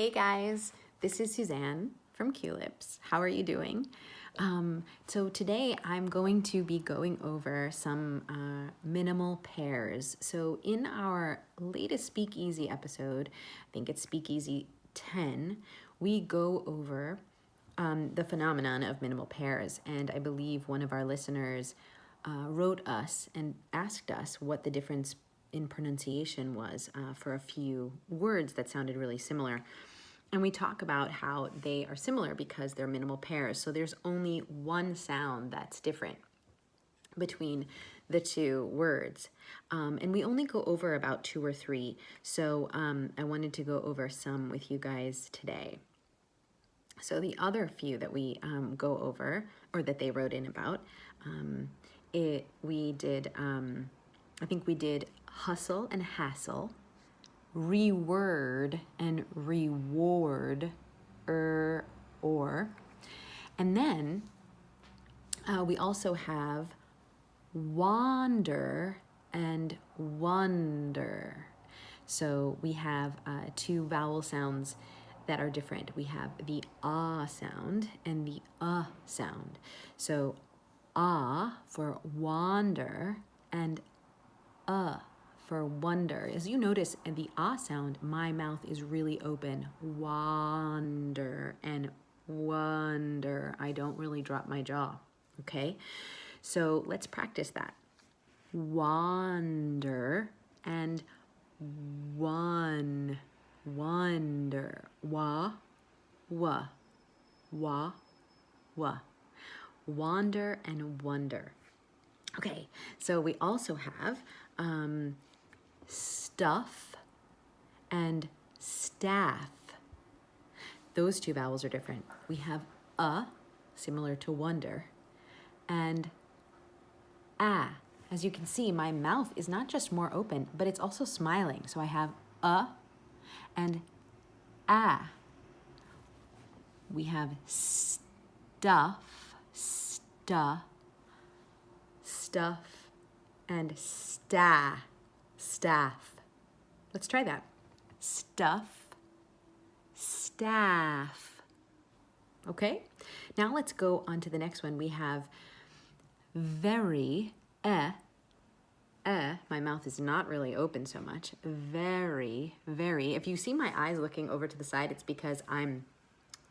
Hey guys, this is Suzanne from Culips. How are you doing? So today I'm going to be going over some minimal pairs. So in our latest Speakeasy episode, I think it's Speakeasy 10, we go over the phenomenon of minimal pairs. And I believe one of our listeners wrote us and asked us what the difference in pronunciation was for a few words that sounded really similar. And we talk about how they are similar because they're minimal pairs. So there's only one sound that's different between the two words. And we only go over about 2 or 3. So I wanted to go over some with you guys today. So the other few that we go over, or that they wrote in about, we did, I think we did hustle and hassle, reword and reward, or. And then we also have wander and wonder. So we have 2 vowel sounds that are different. We have the ah sound and the sound. So ah for wander and for wonder. As you notice in the ah sound, my mouth is really open. Wander and wonder. I don't really drop my jaw, okay? So let's practice that. Wander and one. Wonder. Wa, wa, wa, wa. Wander and wonder. Okay, so we also have stuff and staff. Those 2 vowels are different. We have similar to wonder, and as you can see, my mouth is not just more open, but it's also smiling. So I have and we have stuff, stuff, and staff. Let's try that. Stuff, staff. Okay? Now let's go on to the next one. We have very, my mouth is not really open so much. Very, very. If you see my eyes looking over to the side, it's because I'm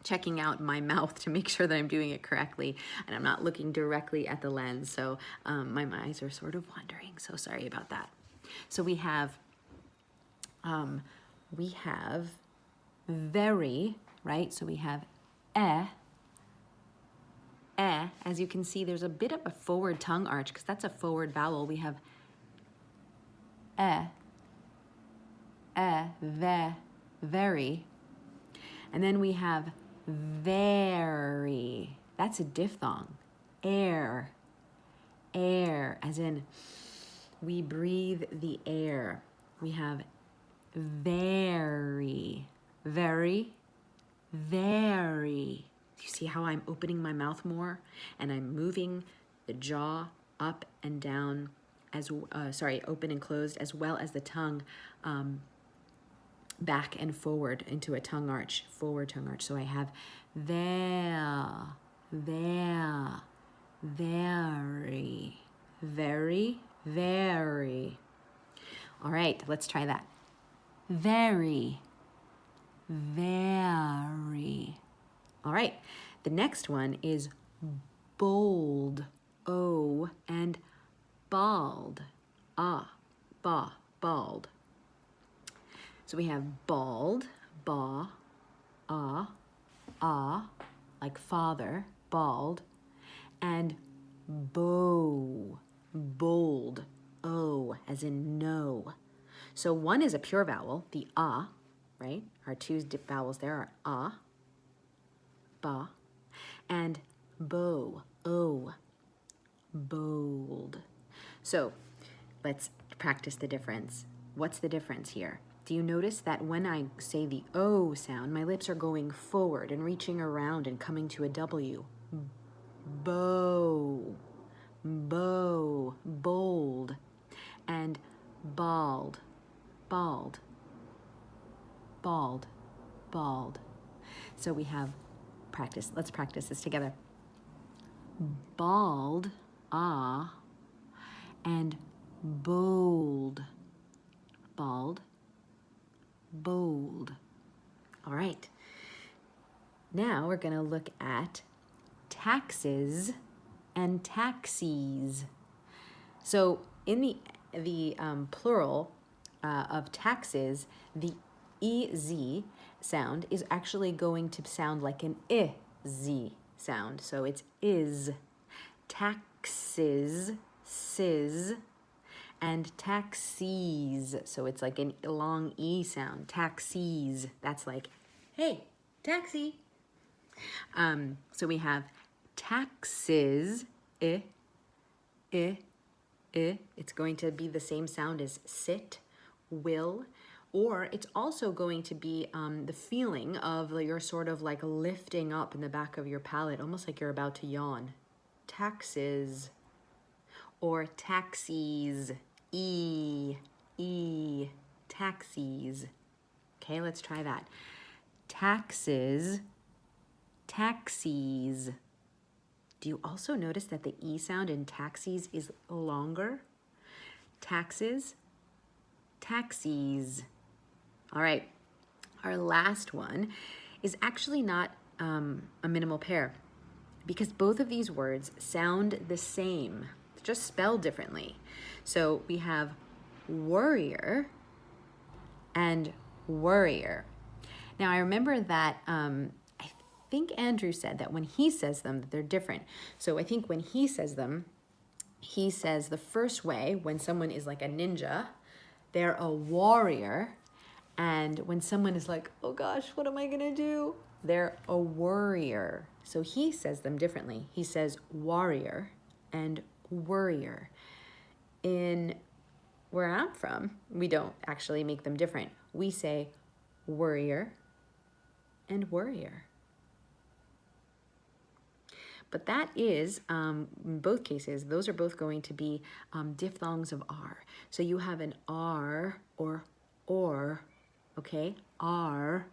checking out my mouth to make sure that I'm doing it correctly, and I'm not looking directly at the lens, so my eyes are sort of wandering, so sorry about that. So we have very, right? So we have as you can see, there's a bit of a forward tongue arch because that's a forward vowel. We have very, and then we have very. That's a diphthong. Air, as in we breathe the air. We have very. You see how I'm opening my mouth more and I'm moving the jaw up and down, open and closed, as well as the tongue back and forward into a tongue arch, forward tongue arch. So I have very, very. All right, let's try that. Very. All right, the next one is bold, O, and bald, bald. So we have bald, ba, like father, bald, and bow, bold, O, as in no. So one is a pure vowel, the right? Our 2 vowels there are ba, and bow, O, bold. So let's practice the difference. What's the difference here? Do you notice that when I say the O sound, my lips are going forward and reaching around and coming to a W? Bow, bold, and bald. bald. So we have practice. Let's practice this together. Bald, ah, and bold. Bald, bold. All right. Now we're going to look at taxes and taxis. So in the plural of taxes, the EZ sound is actually going to sound like an IZ sound. So it's is, taxes, siz, and taxis. So it's like a long E sound, taxis. That's like, hey, taxi. So we have taxes, it's going to be the same sound as sit, will, or it's also going to be the feeling of you're sort of like lifting up in the back of your palate, almost like you're about to yawn. Taxes, or taxis, taxis. Okay, let's try that. Taxes, taxis. Do you also notice that the E sound in taxis is longer? Taxes, taxis. All right, our last one is actually not a minimal pair because both of these words sound the same, just spelled differently. So we have worrier and worrier. Now I remember that I think Andrew said that when he says them that they're different. So I think when he says them, he says the first way when someone is like a ninja, they're a warrior. And when someone is like, oh gosh, what am I gonna do? They're a worrier. So he says them differently. He says warrior and worrier. In where I'm from, we don't actually make them different. We say worrier and worrier. But that is, in both cases, those are both going to be diphthongs of R. So you have an R or, okay? R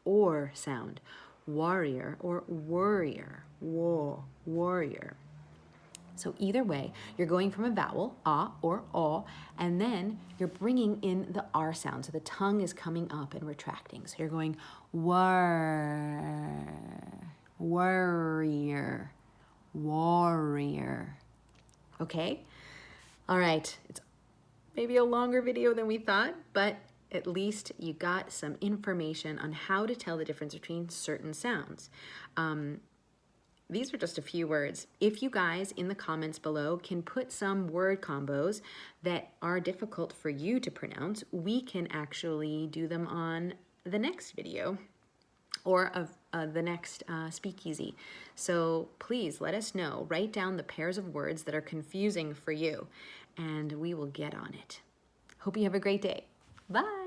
or sound. Warrior or worrier, warrior. So either way, you're going from a vowel, ah or aw, and then you're bringing in the R sound. So the tongue is coming up and retracting. So you're going worrier, warrior. Okay? All right. It's maybe a longer video than we thought, but at least you got some information on how to tell the difference between certain sounds. These are just a few words. If you guys in the comments below can put some word combos that are difficult for you to pronounce, we can actually do them on the next video or of the next speakeasy. So please let us know. Write down the pairs of words that are confusing for you, and we will get on it. Hope you have a great day. Bye.